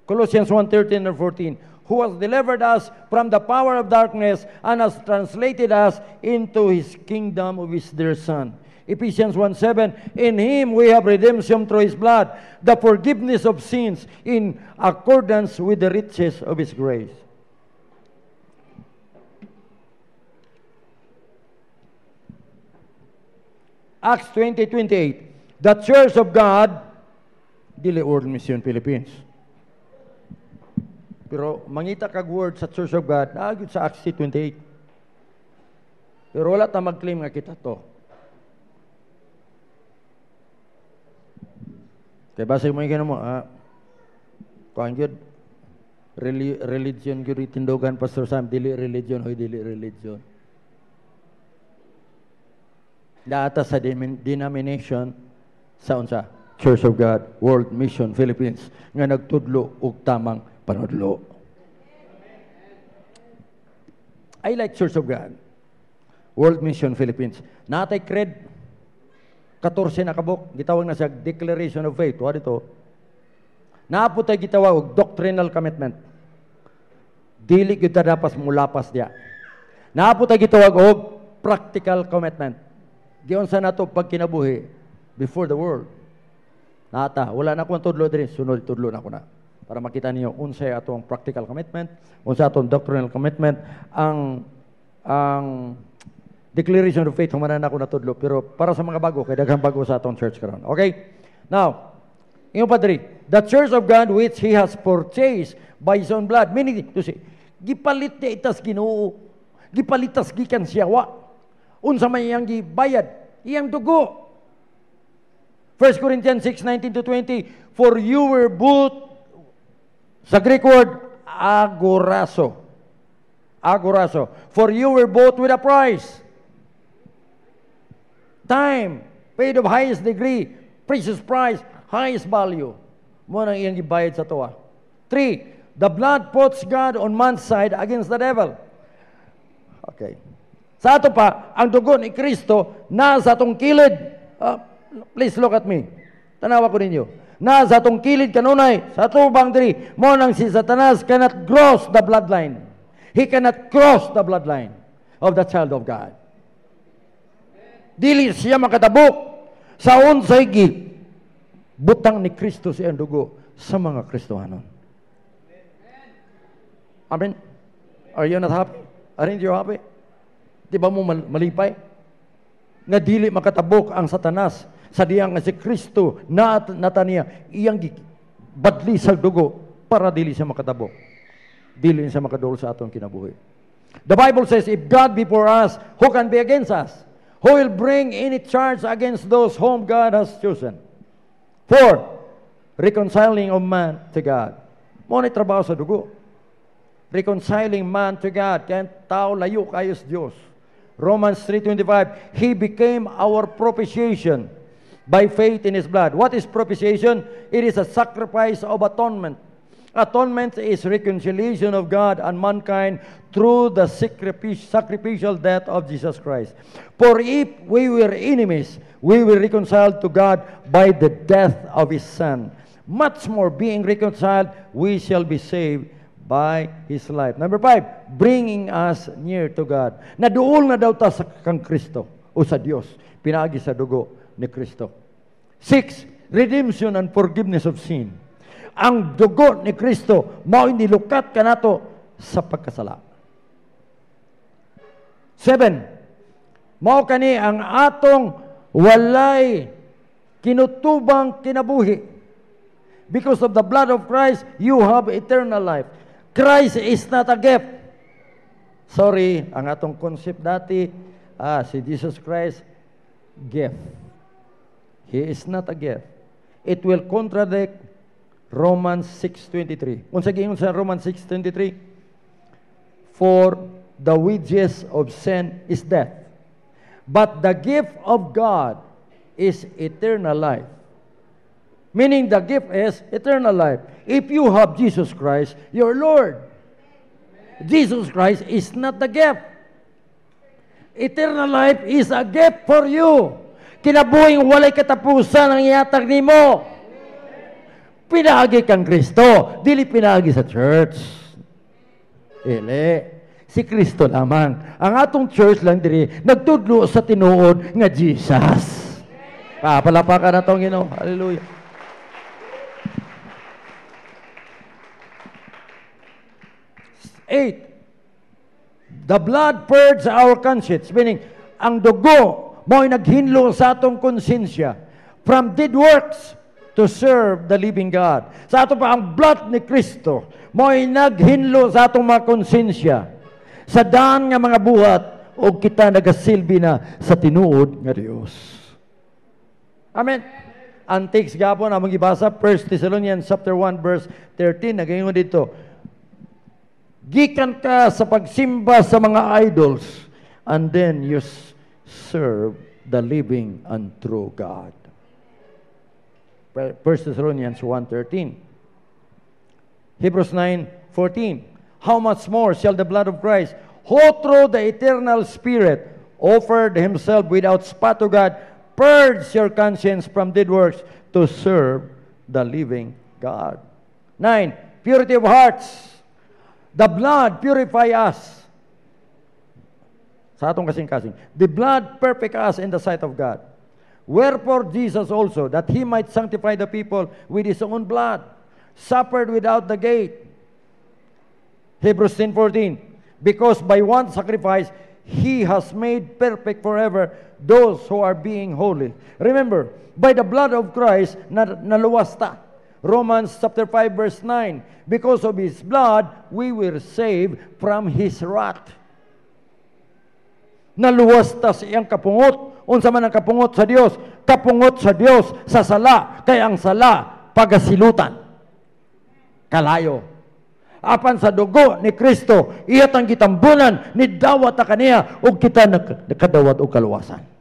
Colossians 1:13 and 14. Who has delivered us from the power of darkness and has translated us into His kingdom of His dear Son. Ephesians 1:7, in Him we have redemption through His blood, the forgiveness of sins in accordance with the riches of His grace. Acts 20:28, the Church of God, dili World Mission Philippines. Pero mangita kag word sa Church of God, naagid sa Acts 28. Pero wala ta mag-claim nga kita to. Kaya basa mo yung mo, kuhan yun, religion yun itindogan, Pastor Sam, dili religion, hoy dili religion. Daata sa denomination, sa unsa, Church of God, World Mission Philippines, nga nagtudlo og tamang panudlo. I like Church of God, World Mission Philippines. Natay cred, 14 na kabuk, gitawag na siya Declaration of Faith. What ito? Naapot ay gitawag og doctrinal commitment. Dili kita dapat mulapas diya. Naapot ay gitawag og practical commitment. Giyon sa nato pag kinabuhi before the world. Nata, wala na akong tudlo din, sunod tudlo na ako na. Para makita niyo unsay atong practical commitment, unsay atong doctrinal commitment, ang Declaration of Faith, humanan ako natudlo. Pero para sa mga bago, kaya daghang bago sa atong church karon. Okay? Now, yung padre, the church of God which He has purchased by His own blood. Meaning, to say, gipalit niya itas Ginoo. Gipalitas gikan siyawa. Unsa may iyang gibayad? Iyang dugo. 1 Corinthians 6:19-20, for you were bought, sa Greek word, agorazo. Agorazo. For you were bought with a price. Time, paid of highest degree, precious price, highest value. Mo nang iyang gibayad sa tuwa. 3, the blood puts God on man's side against the devil. Okay. Sa ato pa, ang dugo ni Kristo nasa atong kilid. Please look at me. Tanawa ko ninyo. Nasa atong kilid kanunay, sa tubang diri, mo nang si Satanas cannot cross the bloodline. He cannot cross the bloodline of the child of God. Dili siya makatabok sa unsay butang ni Kristo sa iyang dugo sa mga Kristohanon. Amen? Are you not happy? Aren't you happy? Di ba mo malipay? Nga dili makatabok ang Satanas sa diyang nga si Kristo nataniya iyang badli sa dugo para dili siya makatabok. Dili siya makadol sa atong kinabuhi. The Bible says, if God be for us, who can be against us? Who will bring any charge against those whom God has chosen? 4, reconciling of man to God. Mo ni trabaho sa dugo. Reconciling man to God. Kaya tao layo kayo sa Diyos. Romans 3:25, He became our propitiation by faith in His blood. What is propitiation? It is a sacrifice of atonement. Atonement is reconciliation of God and mankind through the sacrificial death of Jesus Christ. For if we were enemies, we were reconciled to God by the death of His Son. Much more, being reconciled, we shall be saved by His life. Number 5, bringing us near to God. Naduol na daw ta sa kang Kristo o sa Dios, pinagi sa dugo ni Kristo. 6, redemption and forgiveness of sin. Ang dugo ni Kristo mao nilukat kanato sa pagkasala. 7, Mao kani ang atong walay kinutubang kinabuhi. Because of the blood of Christ, you have eternal life. Christ is not a gift. Sorry, ang atong concept dati, si Jesus Christ, gift. He is not a gift. It will contradict Romans 6:23. Unsa giingon sa Romans 6:23? For the wages of sin is death, but the gift of God is eternal life. Meaning the gift is eternal life. If you have Jesus Christ, your Lord. Jesus Christ is not the gift. Eternal life is a gift for you. Kinabuhing walay katapusan ang ihatag nimo. Pinaagi kang Kristo, dili pinaagi sa church. Ele, si Kristo lamang. Ang atong church lang diri nagtudlo sa tinuod nga Jesus. Palapakan na tong Ginoo. Hallelujah. Eight, the blood purges our conscience, meaning ang dugo mo'y naghinlo sa atong konsensya from dead works to serve the living God. Sa ato pa ang blood ni Kristo mo'y naghinlo sa atong mga konsensya sa daan nga mga buhat o kita nagasilbi na sa tinuod nga Dios. Amen. Ang text gapon among gibasa 1 Thessalonians chapter 1 verse 13 nagaingon dito. Gikan ka sa pagsimba sa mga idols and then you serve the living and true God. 1 Thessalonians 1:13. Hebrews 9:14. How much more shall the blood of Christ, who through the eternal Spirit offered himself without spot to God, purge your conscience from dead works to serve the living God. 9. Purity of hearts. The blood purify us. Sa atong kasing-kasing. The blood perfect us in the sight of God. Wherefore Jesus also, that He might sanctify the people with His own blood, suffered without the gate. Hebrews 10:14. Because by one sacrifice, He has made perfect forever those who are being holy. Remember, by the blood of Christ, naluwas ta. Romans chapter 5 verse 9. Because of His blood, we were saved from His wrath. Naluwas ta sa iyang kapungot. Unsa man ang kapungot sa Dios? Kapungot sa Dios sa sala. Kaya ang sala, pagasilutan. Kalayo. Apan sa dugo ni Kristo, iyat ang gitambunan, ni dawat ta kaniya, ug kita nakadawat og kaluwasan.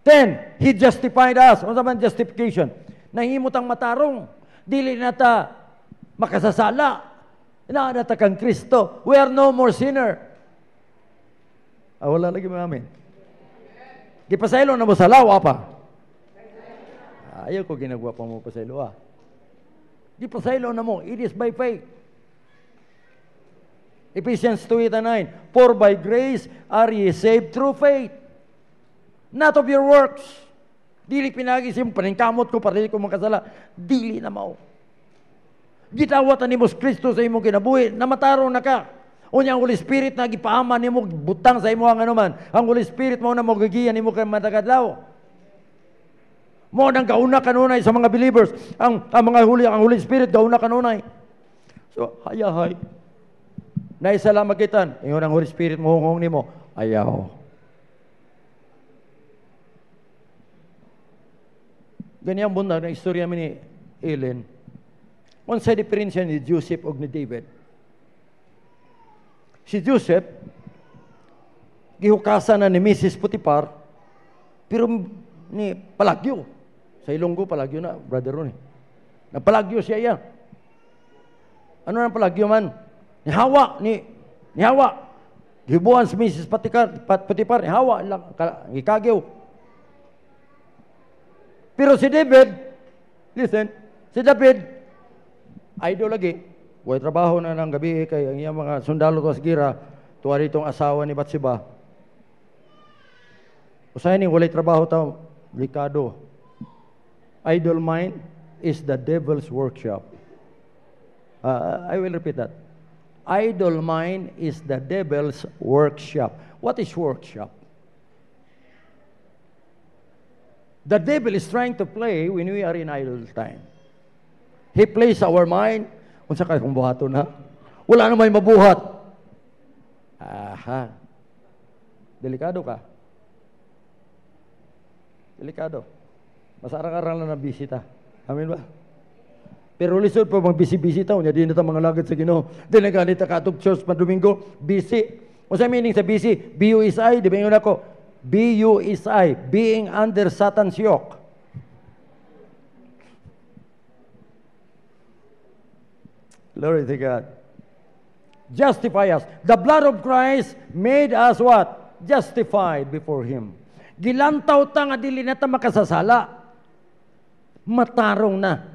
10. He justified us. Unsa man justification? Nahimutang matarong. Dili na ta makasasala. Inaana ta kang Kristo. We are no more sinner. Wala lagi amen. Gipasaylo na mo sa lawa pa. Ayaw ko ginagawa pa mo pasaylo Gipasaylo na mo. It is by faith. Ephesians 2:8-9. For by grace are ye saved through faith. Not of your works. Dili pinagisim, paningkamot ko, parili ko makasala. Dili na mao. Gitawatan ni Mos Kristo sa imong kinabuhi, namataro na ka. Unya ang Holy Spirit na gipaaman nimo butang sa imo ang anuman. Ang Holy Spirit mo na magigiyan nimo kay matagadaw. Mo nang gauna kanunay sa mga believers. Ang Holy Spirit gauna kanunay. So, hayahay. Naisala magitan, ingon ang Holy Spirit mo hungong nimo, ayaw. Ganyan bundag na istorya ni Ellen. Unsa diferensya ni Joseph ug ni David? Si Joseph gihukasan na ni Mrs. Potiphar pero ni palagyo. Sa Ilonggo palagyo na, brother Ronnie. Nagpalagyo siya iya. Ano nang palagyo man? Ni Hawa. Gibuan si Mrs. Potiphar, ni Hawa lang gikagyo. Pero si David, listen, si David, idol lagi. Way trabaho na ng gabi kay ang iyang mga sundalo to sa gira, tuwa ditong asawa ni Batseba. Usahay ning walay trabaho ta, delikado. Idle mind is the devil's workshop. I will repeat that. idle mind is the devil's workshop. What is workshop? The devil is trying to play when we are in idle time. He plays our mind. Unsa kay kung buhaton na? Wala na may mabuhat. Aha. Delikado ka. Delikado. Mas arang-arang lang na bisita. Amin ba? Pero lisod pa magbisi-bisi taon. Di na ta mga lagad sa Ginoo. Di na ganit ka atong church pa Domingo. Busy. O sa meaning sa busy? B-U-S-I. Di ba yun ako? B-U-S-I. Being under Satan's yoke. Glory to God. Justify us. The blood of Christ made us what? Justified before Him. Gilantaw ta nga dili na ta makasasala. Matarong na.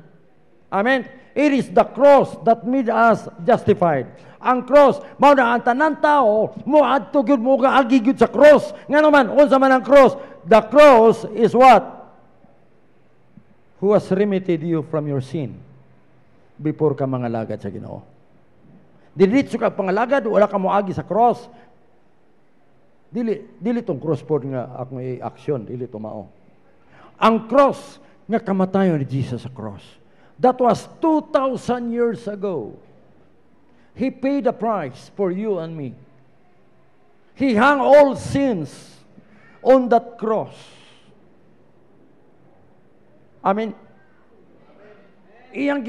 Amen? It is the cross that made us justified. Ang cross, mao na ang tanan tao, mo adto gyud mo kaagi gyud sa cross. Nga naman, unsa man ang cross? The cross is what? Who has remitted you from your sin before ka mangalagad sa Ginoo. Diretso ka pangalagad, wala ka moagi sa cross. Dili tong cross po nga akong i-action, dili to mao. Ang cross nga kamatayon ni Jesus sa cross. That was 2,000 years ago. He paid the price for you and me. He hung all sins on that cross. Amen. Iyang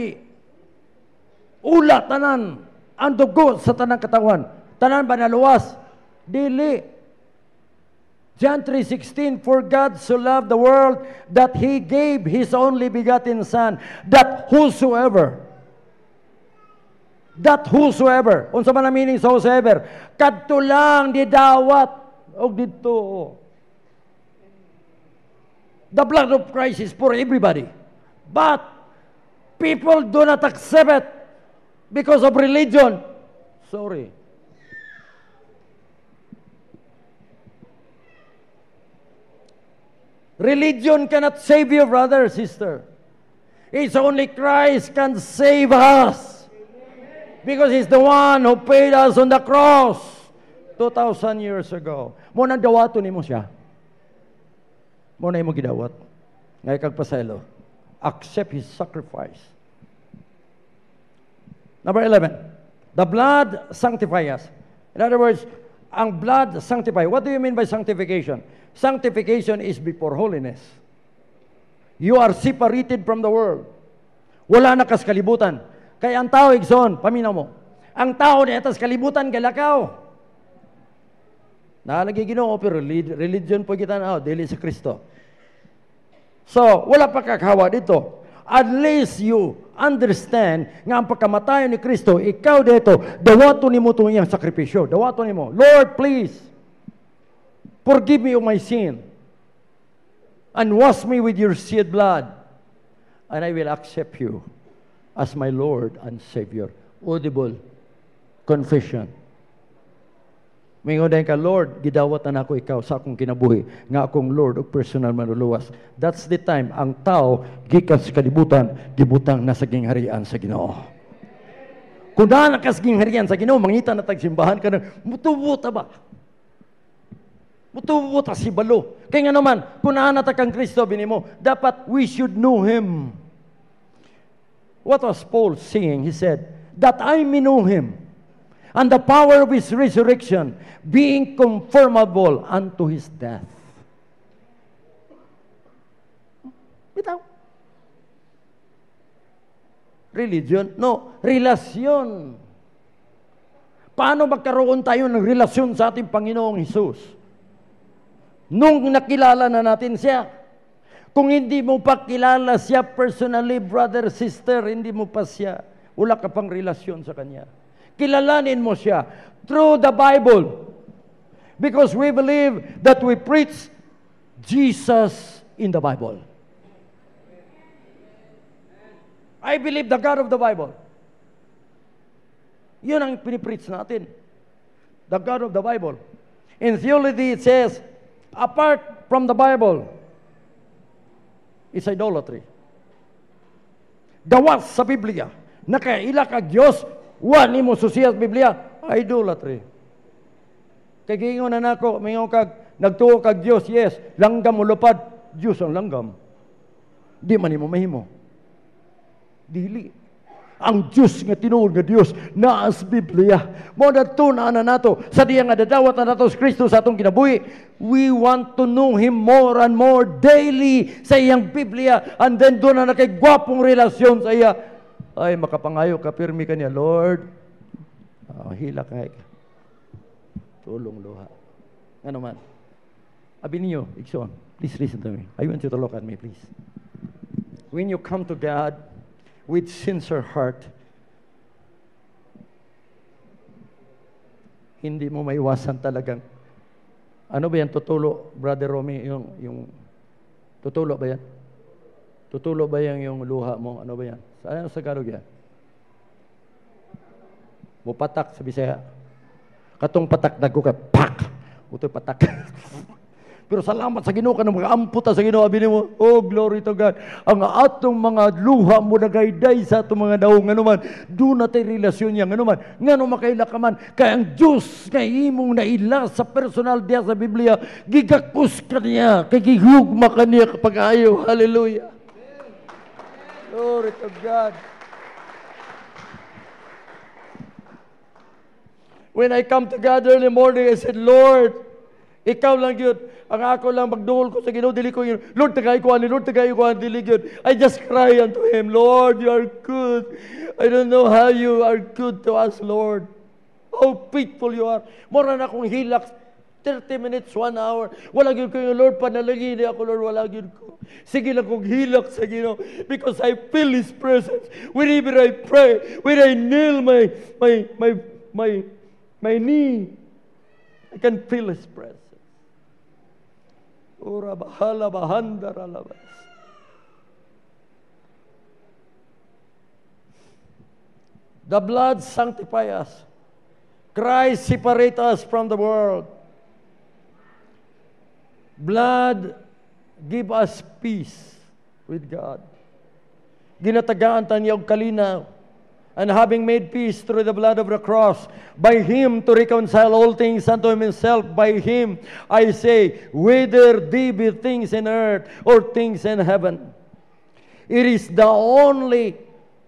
ulat tanan ang dugo sa tanang katawan. Tanan ba naluwas? Dili. John 3:16, for God so loved the world that He gave His only begotten Son, that whosoever, unsa man ang meaning sa whosoever, kadto lang didawat og didto. The blood of Christ is for everybody. But people do not accept it because of religion. Sorry. Religion cannot save you, brother, sister. It's only Christ can save us. Because He's the one who paid us on the cross 2,000 years ago. Muna dawato ni mo siya. Muna mo gidawat. Ngay kagpaselo. Accept His sacrifice. Number 11. The blood sanctifies us. In other words, ang blood sanctify. What do you mean by sanctification? Sanctification is before holiness. You are separated from the world. Wala na kas kalibutan. Kaya ang tao, igsoon, paminaw mo. Ang tao na etas kalibutan, galakaw. Nalagi Ginoo, pero religion po kita na, dili sa Kristo. So, wala pa kakawa dito. Unless you understand nga ang pagkamatayon ni Kristo, ikaw dito, dawato ni mo itong iyang sakripisyo. Dawato ni mo, Lord, please, forgive me of my sin and wash me with your shed blood, and I will accept you as my Lord and Savior. Audible confession. Mingon ka, Lord, gidawatan ako ikaw sa akong kinabuhi, nga akong Lord o personal manluluwas. That's the time ang tao gikan sa kalibutan, gibutang nasa gingharian sa Ginoo. Kung daan ka sa gingharian sa Ginoo, mangita na tagsimbahan ka na, mutubuta ba? Mutubuta si balo. Kaya nga naman, kung naanata kang Kristo, binimo, dapat we should know Him. What was Paul saying? He said, that I may know Him, and the power of His resurrection, being conformable unto His death. Bitaw. Religion? No, relasyon. Paano magkaroon tayo ng relasyon sa ating Panginoong Hesus? Nung nakilala na natin siya. Kung hindi mo pa kilala siya personally, brother, sister, hindi mo pa siya, wala ka pang relasyon sa Kanya. Kilalanin mo siya through the Bible. Because we believe that we preach Jesus in the Bible. I believe the God of the Bible. Yun ang pinipreach natin. The God of the Bible. In theology, it says, apart from the Bible, it's idolatry. Gawas sa Biblia, nakaila ka Diyos, Wa nimo susiyas Biblia, idolatry. Kay giingon na nako, mingon kag nagtuo kag Dios, yes, langgam mo lupad, Dios ang langgam. Di man nimo mahimo. Dili. Ang Diyos nga tinuod nga Dios naa sa Biblia. Mo natuna na nato sa diya nga dadawat na nato sa Kristo sa atong kinabuhi. We want to know Him more and more daily sa iyang Biblia, and then doon na nakigwapong relasyon sa iya. Ay makapangayo ka pirmi kaniya, Lord. Hila kay tulong luha. Ano man. Abi ninyo, Ikson, please listen to me. I want you to look at me, please. When you come to God with sincere heart, hindi mo maiwasan talagang, ano ba yan, tutulo, Brother Romy, yung tutulo ba yan? Tutulo ba yan yung luha mo? Ano ba yan? Ano sa Tagalog yan? Mupatak sa Bisaya. Katong patak nagko ka, pak! Utoy patak. Pero salamat sa Ginoo kanang mga amputa sa Ginoo, abi nimo, oh glory to God. Ang atong mga luha mo nagayday sa atong mga daong nganuman, do na tay relasyon niya nganuman. Ngano makaila ka man kay ang Dios nga imong naila sa personal diya sa Biblia, gigakus ka niya, kay gihugma ka niya kapag ayo. Hallelujah. Glory to God. When I come to God early morning, I said, Lord, ikaw lang yun. Ang ako lang magduol ko sa Ginoo, dili ko yun. Lord, tagay ko ani, Lord, tagay ko ani, dili yun. I just cry unto Him, Lord, you are good. I don't know how you are good to us, Lord. How faithful you are. Mora na akong hilak 30 minutes, 1 hour. Wala yun ko yung Lord, panalangin ako, Lord, wala yun ko. Sige lang kong hilak sa Ginoo because I feel His presence. Whenever I pray, when I kneel my knee, I can feel His presence. Ora bahala bahandara labas. The blood sanctifies us. Christ separates us from the world. Blood give us peace with God. Ginatagaan tanya og kalinaw. And having made peace through the blood of the cross, by Him to reconcile all things unto Himself, by Him, I say, whether they be things in earth or things in heaven. It is the only,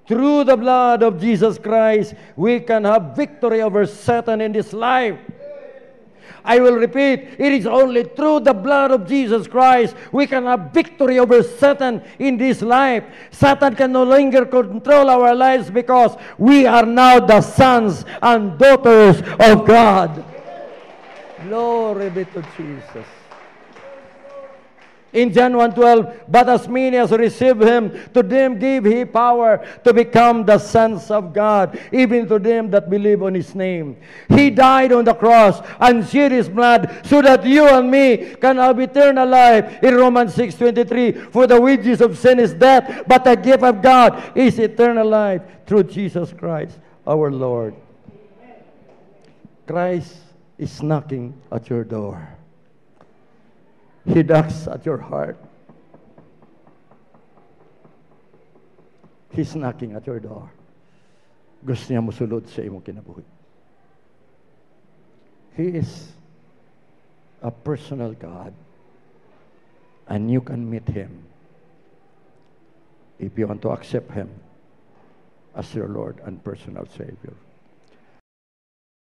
through the blood of Jesus Christ, we can have victory over Satan in this life. I will repeat, it is only through the blood of Jesus Christ we can have victory over Satan in this life. Satan can no longer control our lives because we are now the sons and daughters of God. Glory be to Jesus. In John 1:12, but as many as receive Him, to them gave He power to become the sons of God, even to them that believe on His name. He died on the cross and shed His blood so that you and me can have eternal life. In Romans 6:23, for the wages of sin is death, but the gift of God is eternal life through Jesus Christ our Lord. Christ is knocking at your door. He knocks at your heart. He's knocking at your door. Gusto niya musulod sa imong kinabuhi. He is a personal God, and you can meet Him if you want to accept Him as your Lord and personal Savior.